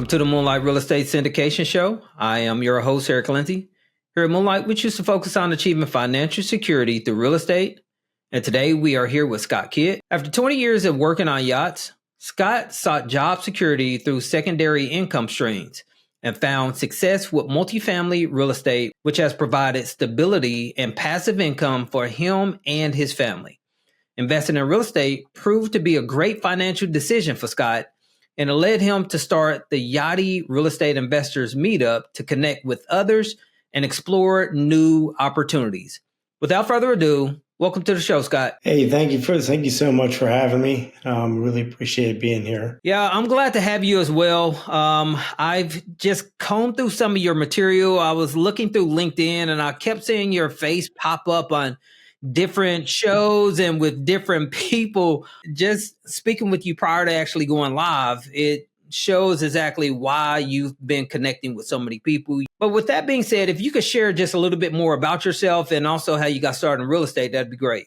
Welcome to the Moonlight Real Estate Syndication Show. I am your host, Eric Lindsay. Here at Moonlight, we choose to focus on achieving financial security through real estate. And today we are here with Scott Kidd. After 20 years of working on yachts, Scott sought job security through secondary income streams and found success with multifamily real estate, which has provided stability and passive income for him and his family. Investing in real estate proved to be a great financial decision for Scott, and it led him to start the Yachty Real Estate Investors Meetup to connect with others and explore new opportunities. Without further ado, welcome to the show, Scott. Hey, thank you so much for having me. Really appreciate being here. Yeah, I'm glad to have you as well. I've just combed through some of your material. I was looking through LinkedIn and I kept seeing your face pop up on different shows and with different people. Just speaking with you prior to actually going live, it shows exactly why you've been connecting with so many people. But with that being said, if you could share just a little bit more about yourself and also how you got started in real estate, that'd be great.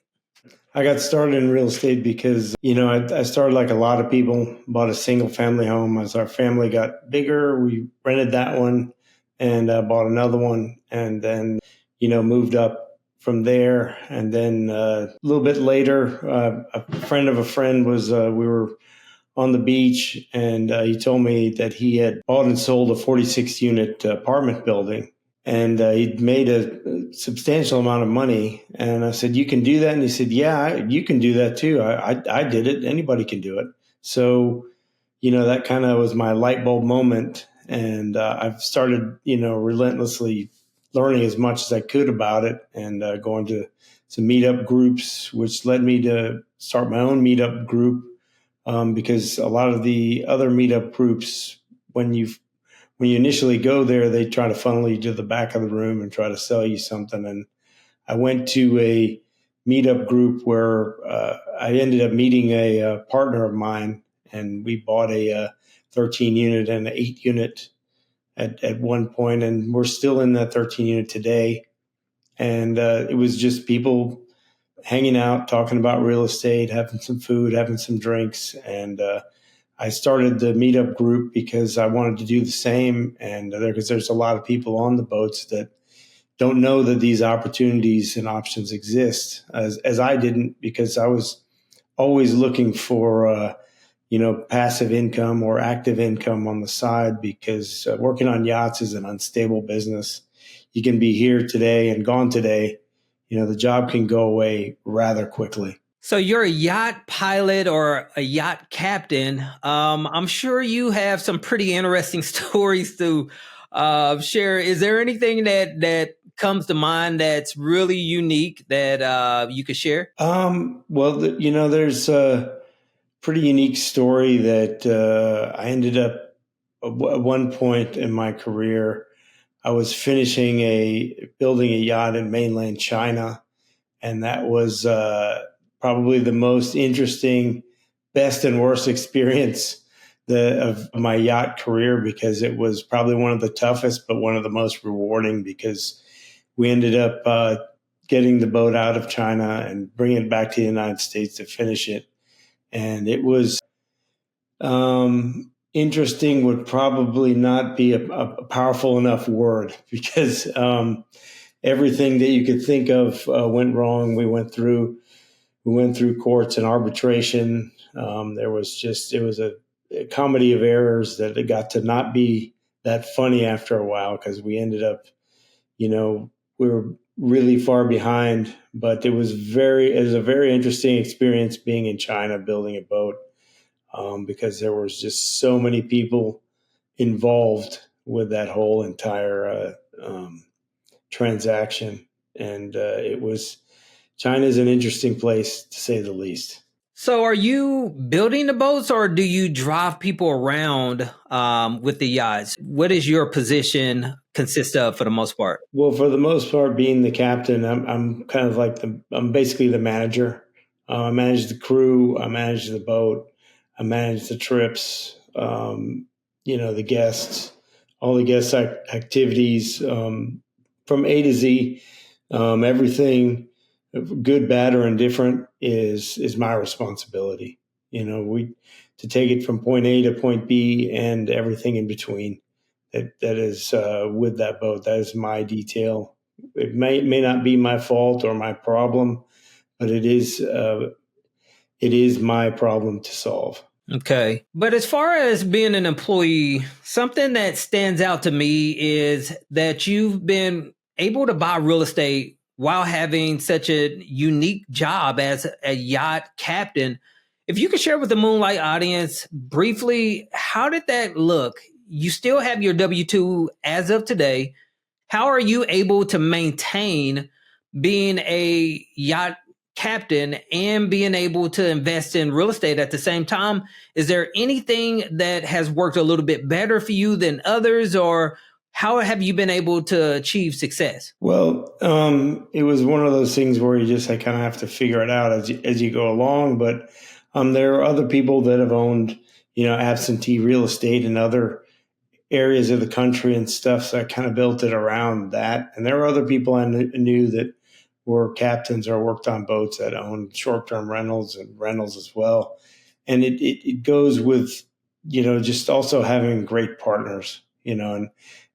I got started in real estate because, I started like a lot of people, bought a single family home. As our family got bigger, we rented that one and bought another one, and then, moved up from there. And then a little bit later, a friend of a friend we were on the beach, and he told me that he had bought and sold a 46 unit apartment building, and he'd made a substantial amount of money. And I said, "You can do that?" And he said, "Yeah, you can do that too. I did it. Anybody can do it." So, that kind of was my light bulb moment. And I've started, relentlessly learning as much as I could about it, and going to some meetup groups, which led me to start my own meetup group. Because a lot of the other meetup groups, when you initially go there, they try to funnel you to the back of the room and try to sell you something. And I went to a meetup group where I ended up meeting a partner of mine, and we bought a 13 unit and an 8 unit at one point, and we're still in that 13 unit today. And it was just people hanging out, talking about real estate, having some food, having some drinks. And I started the meetup group because I wanted to do the same. And because there's a lot of people on the boats that don't know that these opportunities and options exist, as I didn't, because I was always looking for, passive income or active income on the side, because working on yachts is an unstable business. You can be here today and gone today. The job can go away rather quickly. So you're a yacht pilot or a yacht captain. I'm sure you have some pretty interesting stories to share. Is there anything that comes to mind that's really unique that you could share? There's a pretty unique story that I ended up at one point in my career. I was building a yacht in mainland China, and that was probably the most interesting, best and worst experience of my yacht career, because it was probably one of the toughest, but one of the most rewarding, because we ended up getting the boat out of China and bringing it back to the United States to finish it. And it was interesting would probably not be a powerful enough word, because everything that you could think of went wrong. We went through courts and arbitration. It was a comedy of errors that it got to not be that funny after a while, because we ended up, we were really far behind. But it was a very interesting experience being in China building a boat. Because there was just so many people involved with that whole entire transaction. And China's an interesting place, to say the least. So are you building the boats, or do you drive people around with the yachts? What is your position consist of for the most part? Well, for the most part, being the captain, I'm kind of like I'm basically the manager. I manage the crew, I manage the boat, I manage the trips, the guests, all the guest activities, from A to Z. Everything, good, bad, or indifferent, is my responsibility. to take it from point A to point B and everything in between. That is with that boat. That is my detail. It may not be my fault or my problem, but it is my problem to solve. Okay. But as far as being an employee, something that stands out to me is that you've been able to buy real estate while having such a unique job as a yacht captain. If you could share with the Moonlight audience briefly, how did that look? You still have your W 2 as of today. How are you able to maintain being a yacht captain and being able to invest in real estate at the same time? Is there anything that has worked a little bit better for you than others, or how have you been able to achieve success? Well, it was one of those things where you just kind of have to figure it out as you go along. But there are other people that have owned, absentee real estate in other areas of the country and stuff. So I kind of built it around that. And there were other people I knew that were captains or worked on boats that owned short-term rentals and rentals as well. And it goes with, just also having great partners, and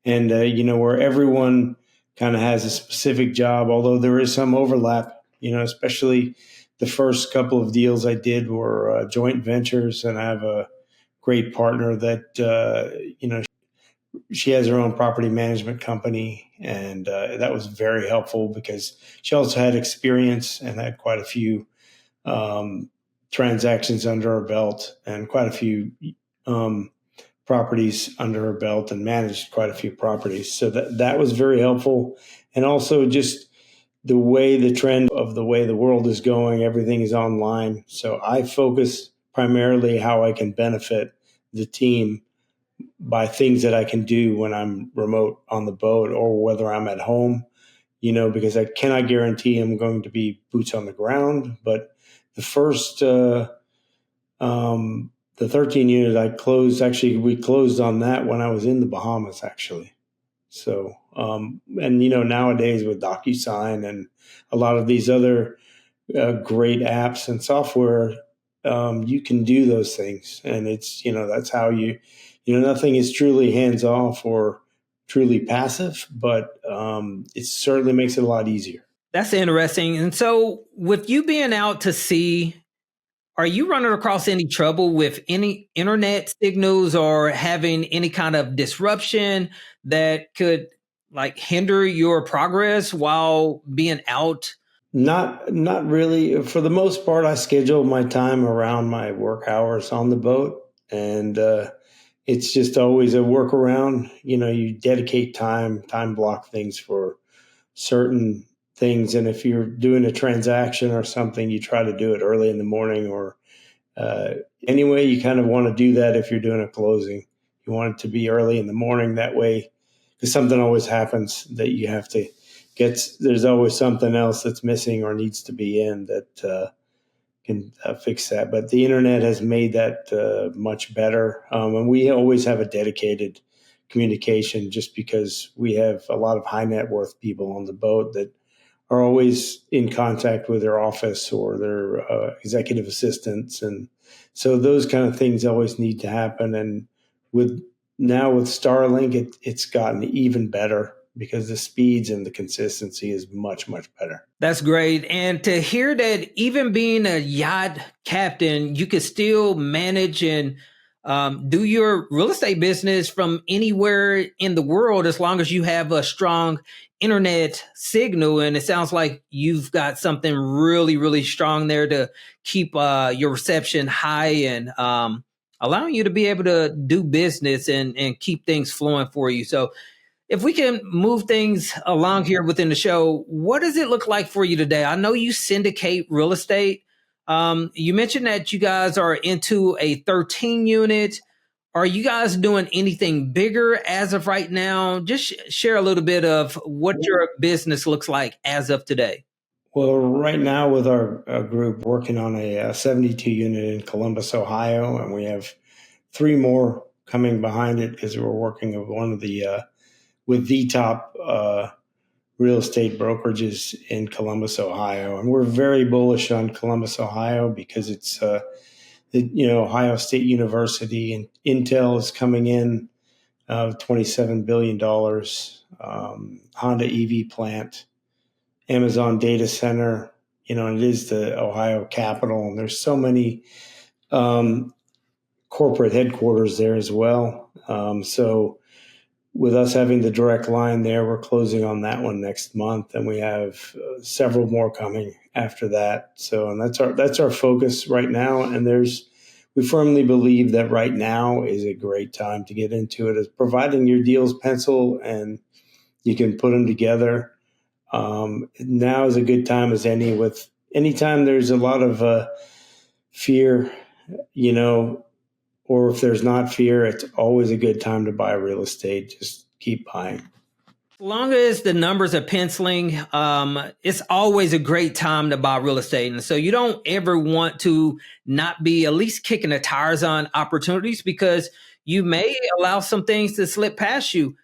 where everyone kind of has a specific job, although there is some overlap, especially the first couple of deals I did were joint ventures, and I have a great partner that, she has her own property management company, and that was very helpful because she also had experience and had quite a few transactions under her belt and quite a few properties under her belt and managed quite a few properties. So that was very helpful. And also just the trend of the way the world is going, everything is online. So I focus primarily how I can benefit the team by things that I can do when I'm remote on the boat or whether I'm at home, because I cannot guarantee I'm going to be boots on the ground. But the first, the 13 unit I closed, actually, we closed on that when I was in the Bahamas, actually. So, and, nowadays with DocuSign and a lot of these other great apps and software, you can do those things. And it's, that's how nothing is truly hands off or truly passive, but it certainly makes it a lot easier. That's interesting. And so, with you being out to sea, are you running across any trouble with any internet signals or having any kind of disruption that could hinder your progress while being out? Not really. For the most part, I schedule my time around my work hours on the boat, and it's just always a workaround. You dedicate time block things for certain things. And if you're doing a transaction or something, you try to do it early in the morning or anyway, you kind of want to do that if you're doing a closing. You want it to be early in the morning that way, because something always happens that you have to there's always something else that's missing or needs to be in that can fix that. But the internet has made that much better. And we always have a dedicated communication just because we have a lot of high net worth people on the boat that are always in contact with their office or their executive assistants. And so those kind of things always need to happen. And with Starlink, it's gotten even better because the speeds and the consistency is much, much better. That's great. And to hear that even being a yacht captain, you can still manage and do your real estate business from anywhere in the world as long as you have a strong internet signal. And it sounds like you've got something really, really strong there to keep your reception high and allowing you to be able to do business and keep things flowing for you. So if we can move things along here within the show, what does it look like for you today? I know you syndicate real estate. You mentioned that you guys are into a 13 unit. Are you guys doing anything bigger as of right now? Just share a little bit of what your business looks like as of today. Well, right now with our group working on a 72 unit in Columbus, Ohio, and we have 3 more coming behind it because we're working with the top real estate brokerages in Columbus, Ohio. And we're very bullish on Columbus, Ohio, because it's Ohio State University, and Intel is coming in, $27 billion, Honda EV plant, Amazon data center, and it is the Ohio capital. And there's so many corporate headquarters there as well. So with us having the direct line there, we're closing on that one next month, and we have several more coming after that. So, and that's our focus right now. And we firmly believe that right now is a great time to get into it, as providing your deals pencil and you can put them together. Now is a good time as any. With anytime there's a lot of fear, or if there's not fear, it's always a good time to buy real estate. Just keep buying. As long as the numbers are penciling, it's always a great time to buy real estate. And so you don't ever want to not be at least kicking the tires on opportunities, because you may allow some things to slip past you.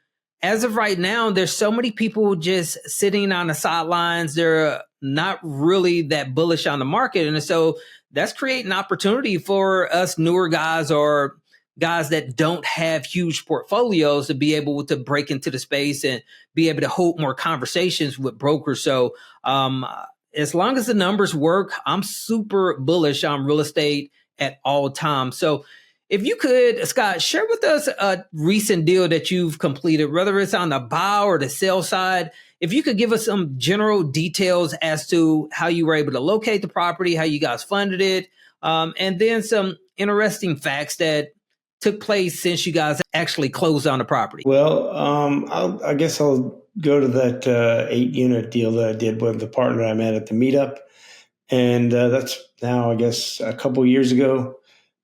As of right now, there's so many people just sitting on the sidelines. They're not really that bullish on the market. And so that's creating opportunity for us newer guys or guys that don't have huge portfolios to be able to break into the space and be able to hold more conversations with brokers. So as long as the numbers work, I'm super bullish on real estate at all times. So if you could, Scott, share with us a recent deal that you've completed, whether it's on the buy or the sell side. If you could give us some general details as to how you were able to locate the property, how you guys funded it, and then some interesting facts that took place since you guys actually closed on the property. Well, I guess I'll go to that 8-unit deal that I did with the partner I met at the meetup. And that's now, I guess, a couple years ago.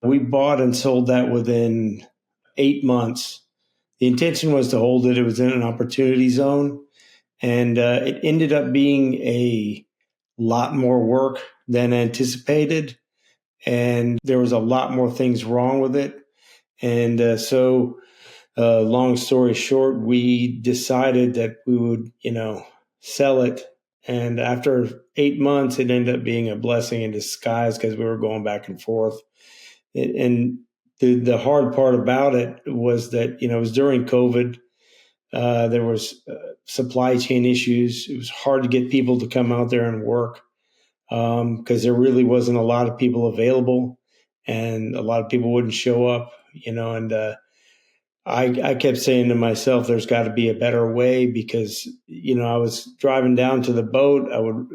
We bought and sold that within 8 months. The intention was to hold it. It was in an opportunity zone. And it ended up being a lot more work than anticipated. And there was a lot more things wrong with it. And so long story short, we decided that we would, sell it. And after 8 months, it ended up being a blessing in disguise, because we were going back and forth. And the hard part about it was that, it was during COVID. There was supply chain issues. It was hard to get people to come out there and work, because there really wasn't a lot of people available, and a lot of people wouldn't show up, and I kept saying to myself, there's got to be a better way, because, I was driving down to the boat. I would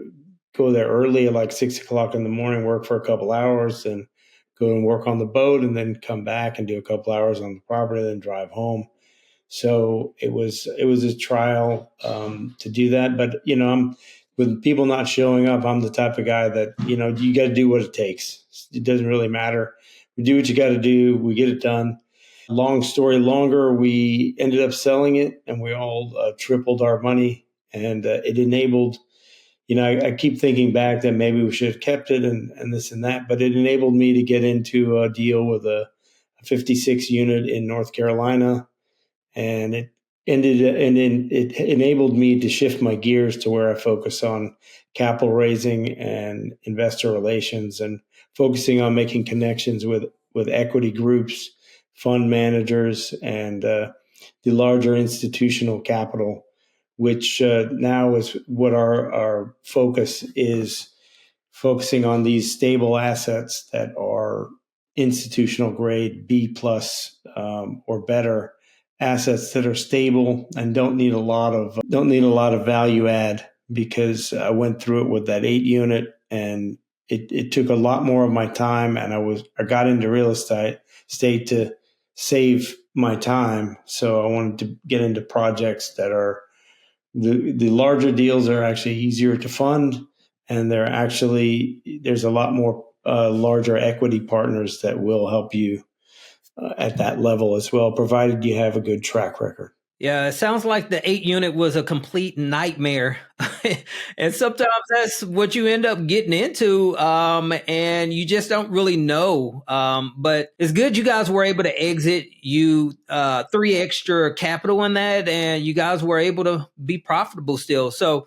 go there early at like 6 o'clock in the morning, work for a couple hours, and go and work on the boat, and then come back and do a couple hours on the property, then drive home. So it was a trial to do that. But, I'm with people not showing up, I'm the type of guy that, you got to do what it takes. It doesn't really matter. We do what you got to do. We get it done. Long story longer, we ended up selling it, and we all tripled our money, and it enabled, I keep thinking back that maybe we should have kept it and this and that, but it enabled me to get into a deal with a 56 unit in North Carolina. And it enabled me to shift my gears to where I focus on capital raising and investor relations, and focusing on making connections with equity groups, fund managers, and the larger institutional capital, which now is what our focus is, focusing on these stable assets that are institutional grade, B plus or better assets, that are stable and don't need a lot of value add. Because I went through it with that 8-unit, and it took a lot more of my time, and I got into real estate to save my time. So I wanted to get into projects that are the larger deals are actually easier to fund, and there's a lot more larger equity partners that will help you at that level as well, provided you have a good track record. Yeah, it sounds like the 8-unit was a complete nightmare. And sometimes that's what you end up getting into, and you just don't really know. But it's good you guys were able to exit. You 3 extra capital in that, and you guys were able to be profitable still. So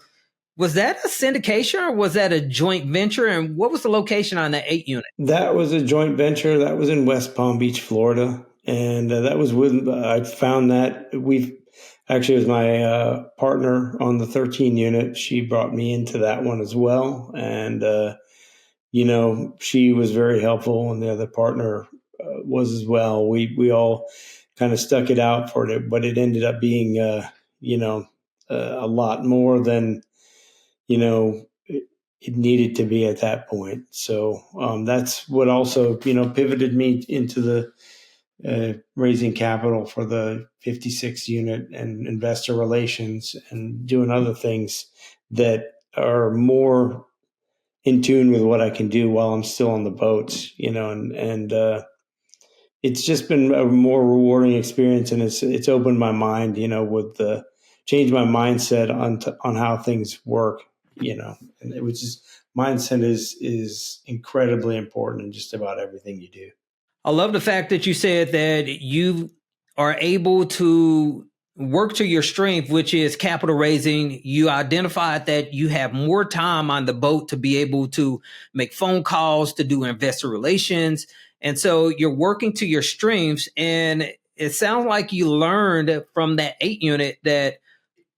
Was that a syndication or was that a joint venture? And what was the location on the 8 unit? That was a joint venture. That was in West Palm Beach, Florida. And that was with, I found that we've actually, it was my partner on the 13 unit. She brought me into that one as well. And, she was very helpful, and the other partner was as well. We all kind of stuck it out for it, but it ended up being, a lot more than, it needed to be at that point. So that's what also, pivoted me into the raising capital for the 56 unit and investor relations and doing other things that are more in tune with what I can do while I'm still on the boats, and it's just been a more rewarding experience, and it's opened my mind, with the change my mindset on how things work, and which is mindset is incredibly important in just about everything you do. I love the fact that you said that you are able to work to your strength, which is capital raising. You identified that you have more time on the boat to be able to make phone calls, to do investor relations. And so you're working to your strengths. And it sounds like you learned from that 8 unit that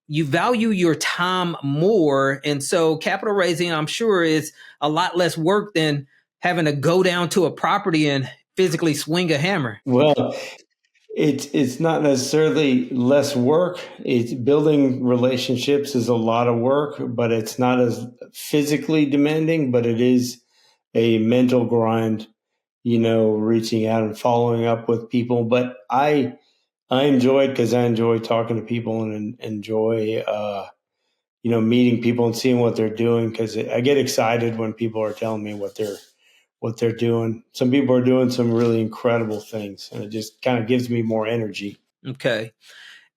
you value your time more. And so capital raising, I'm sure, is a lot less work than having to go down to a property and physically swing a hammer. Well, it's not necessarily less work. It's building relationships is a lot of work, but it's not as physically demanding, but it is a mental grind, reaching out and following up with people. But I enjoy it because I enjoy talking to people and enjoy, meeting people and seeing what they're doing. Because I get excited when people are telling me what they're doing. Some people are doing some really incredible things, and it just kind of gives me more energy. Okay.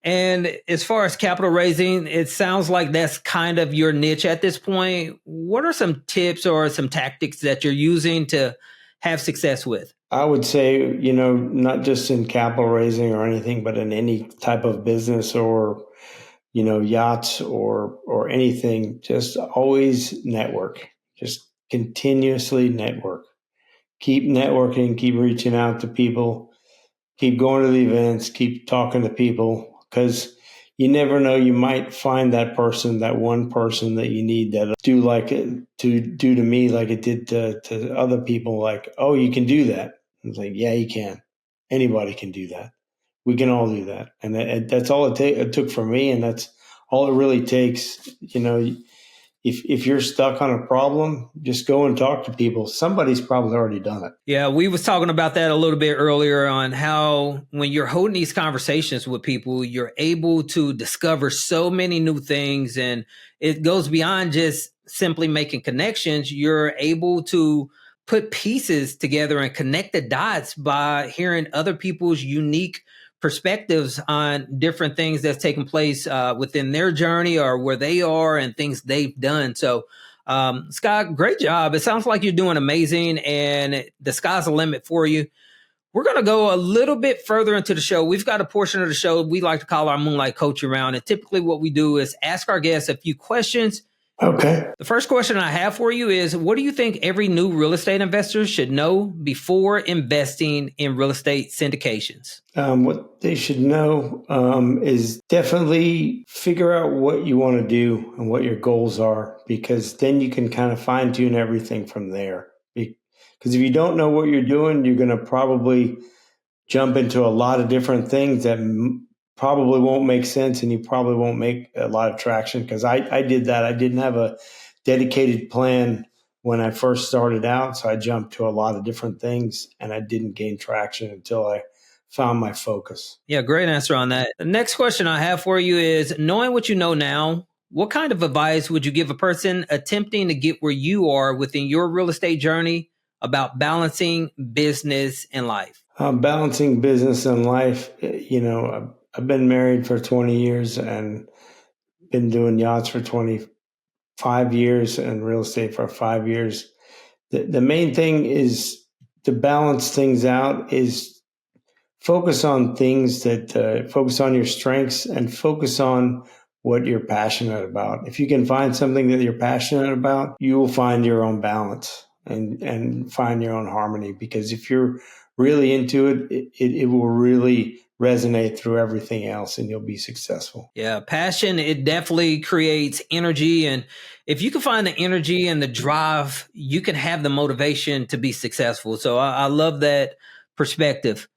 And as far as capital raising, it sounds like that's kind of your niche at this point. What are some tips or some tactics that you're using to have success with? I would say, not just in capital raising or anything, but in any type of business or, yachts or anything, just always network. Just continuously network. Keep networking, keep reaching out to people, keep going to the events, keep talking to people, because you never know, you might find that person, that one person that you need that do like it to do to me like it did to other people. Like, oh, you can do that. It's like, yeah, you can. Anybody can do that. We can all do that, and that's all it took for me, and that's all it really takes. If you're stuck on a problem, just go and talk to people. Somebody's probably already done it. Yeah, we was talking about that a little bit earlier on how when you're holding these conversations with people, you're able to discover so many new things, and it goes beyond just simply making connections. You're able to put pieces together and connect the dots by hearing other people's unique perspectives on different things that's taking place within their journey or where they are and things they've done. So, Scott, great job. It sounds like you're doing amazing and the sky's the limit for you. We're going to go a little bit further into the show. We've got a portion of the show we like to call our Moonlight Coaching Round. And typically what we do is ask our guests a few questions. Okay. The first question I have for you is, what do you think every new real estate investor should know before investing in real estate syndications? What they should know is definitely figure out what you want to do and what your goals are, because then you can kind of fine tune everything from there. Because if you don't know what you're doing, you're going to probably jump into a lot of different things that probably won't make sense, and you probably won't make a lot of traction. Because I did that. I didn't have a dedicated plan when I first started out, so I jumped to a lot of different things, and I didn't gain traction until I found my focus. Yeah, great answer on that. The next question I have for you is, knowing what you know now, what kind of advice would you give a person attempting to get where you are within your real estate journey about balancing business and life? Balancing business and life, I've been married for 20 years and been doing yachts for 25 years and real estate for 5 years. The main thing is to balance things out is focus on things that focus on your strengths and focus on what you're passionate about. If you can find something that you're passionate about, you will find your own balance and find your own harmony. Because if you're really into it will really resonate through everything else and you'll be successful. Yeah, passion, it definitely creates energy. And if you can find the energy and the drive, you can have the motivation to be successful. So I love that perspective.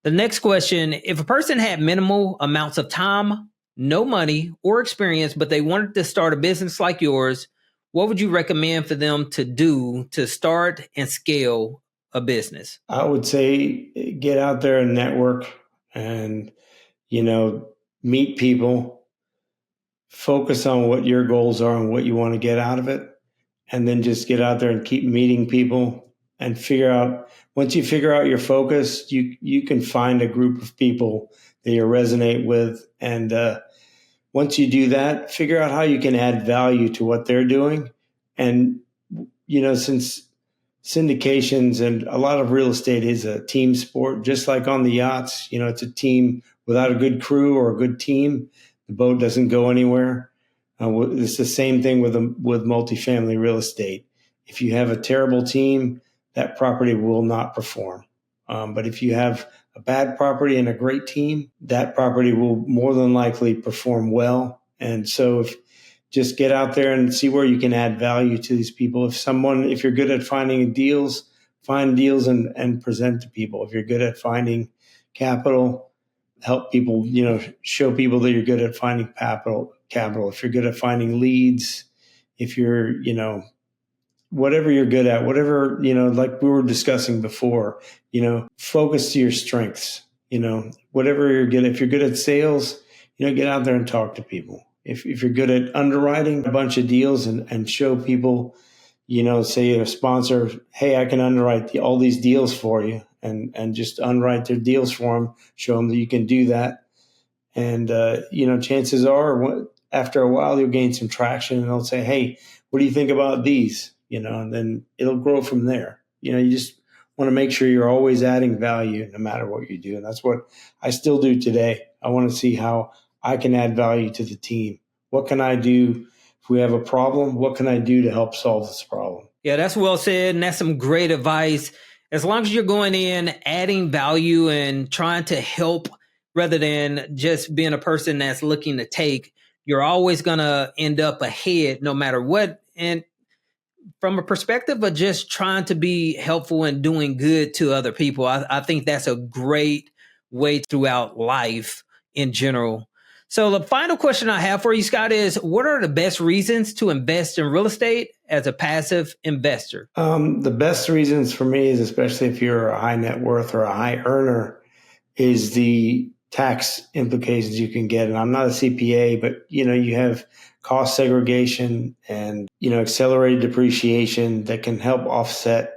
The next question, if a person had minimal amounts of time, no money or experience, but they wanted to start a business like yours, what would you recommend for them to do to start and scale a business? I would say get out there and network and, meet people, focus on what your goals are and what you want to get out of it. And then just get out there and keep meeting people and figure out, once you figure out your focus, you can find a group of people that you resonate with. And once you do that, figure out how you can add value to what they're doing. And, since syndications and a lot of real estate is a team sport, just like on the yachts, it's a team. Without a good crew or a good team, the boat doesn't go anywhere. It's the same thing with multifamily real estate. If you have a terrible team, that property will not perform. But if you have a bad property and a great team, that property will more than likely perform well. And so just get out there and see where you can add value to these people. If you're good at finding deals, find deals and present to people. If you're good at finding capital, help people, show people that you're good at finding capital. If you're good at finding leads, if you're, whatever you're good at, whatever, like we were discussing before, focus to your strengths, whatever you're good at. If you're good at sales, get out there and talk to people. If you're good at underwriting a bunch of deals and show people, say a sponsor, hey, I can underwrite all these deals for you and just underwrite their deals for them, show them that you can do that. And, chances are after a while, you'll gain some traction and they'll say, hey, what do you think about these? And then it'll grow from there. You just want to make sure you're always adding value no matter what you do. And that's what I still do today. I want to see how I can add value to the team. What can I do if we have a problem? What can I do to help solve this problem? Yeah, that's well said. And that's some great advice. As long as you're going in, adding value and trying to help rather than just being a person that's looking to take, you're always going to end up ahead no matter what. And from a perspective of just trying to be helpful and doing good to other people, I think that's a great way throughout life in general. So the final question I have for you, Scott, is what are the best reasons to invest in real estate as a passive investor? The best reasons for me is, especially if you're a high net worth or a high earner, is the tax implications you can get. And I'm not a CPA, but you have cost segregation and accelerated depreciation that can help offset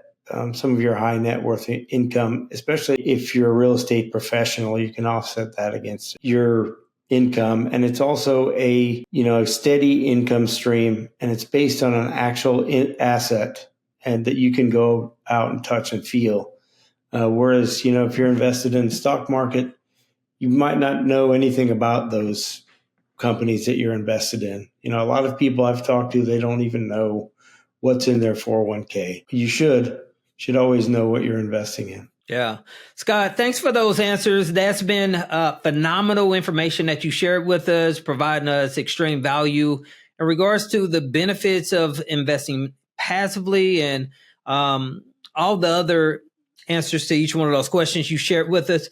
some of your high net worth income, especially if you're a real estate professional. You can offset that against your income. And it's also a steady income stream, and it's based on an actual asset and that you can go out and touch and feel. Whereas, if you're invested in the stock market, you might not know anything about those companies that you're invested in. A lot of people I've talked to, they don't even know what's in their 401k. You should always know what you're investing in. Yeah. Scott, thanks for those answers. That's been phenomenal information that you shared with us, providing us extreme value in regards to the benefits of investing passively and all the other answers to each one of those questions you shared with us.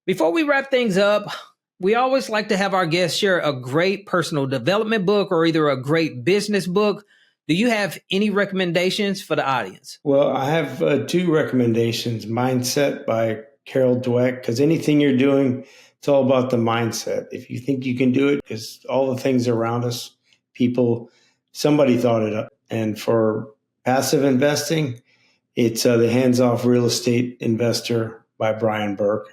Before we wrap things up, we always like to have our guests share a great personal development book or either a great business book. Do you have any recommendations for the audience? Well, I have two recommendations. Mindset by Carol Dweck, because anything you're doing, it's all about the mindset. If you think you can do it, because all the things around us, somebody thought it up. And for passive investing, it's The Hands-Off Real Estate Investor by Brian Burke.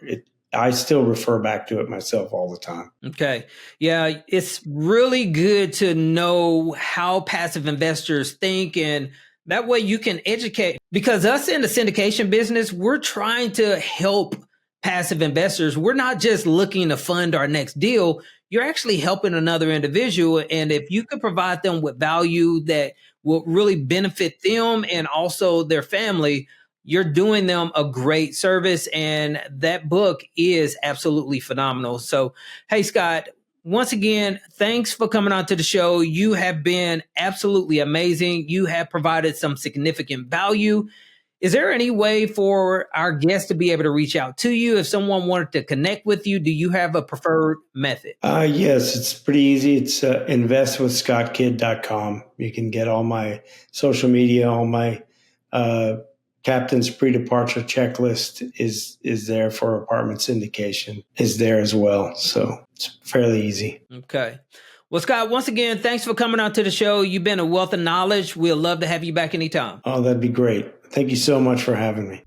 I still refer back to it myself all the time. Okay. Yeah, it's really good to know how passive investors think, and that way you can educate. Because us in the syndication business, we're trying to help passive investors, we're not just looking to fund our next deal. You're actually helping another individual. And if you could provide them with value that will really benefit them and also their family, you're doing them a great service. And that book is absolutely phenomenal. So, hey, Scott, once again, thanks for coming on to the show. You have been absolutely amazing. You have provided some significant value. Is there any way for our guests to be able to reach out to you if someone wanted to connect with you? Do you have a preferred method? Yes, it's pretty easy. It's investwithscottkidd.com. You can get all my social media, all my captain's pre-departure checklist is there for apartment syndication is there as well. So it's fairly easy. Okay. Well, Scott, once again, thanks for coming on to the show. You've been a wealth of knowledge. We'd love to have you back anytime. Oh, that'd be great. Thank you so much for having me.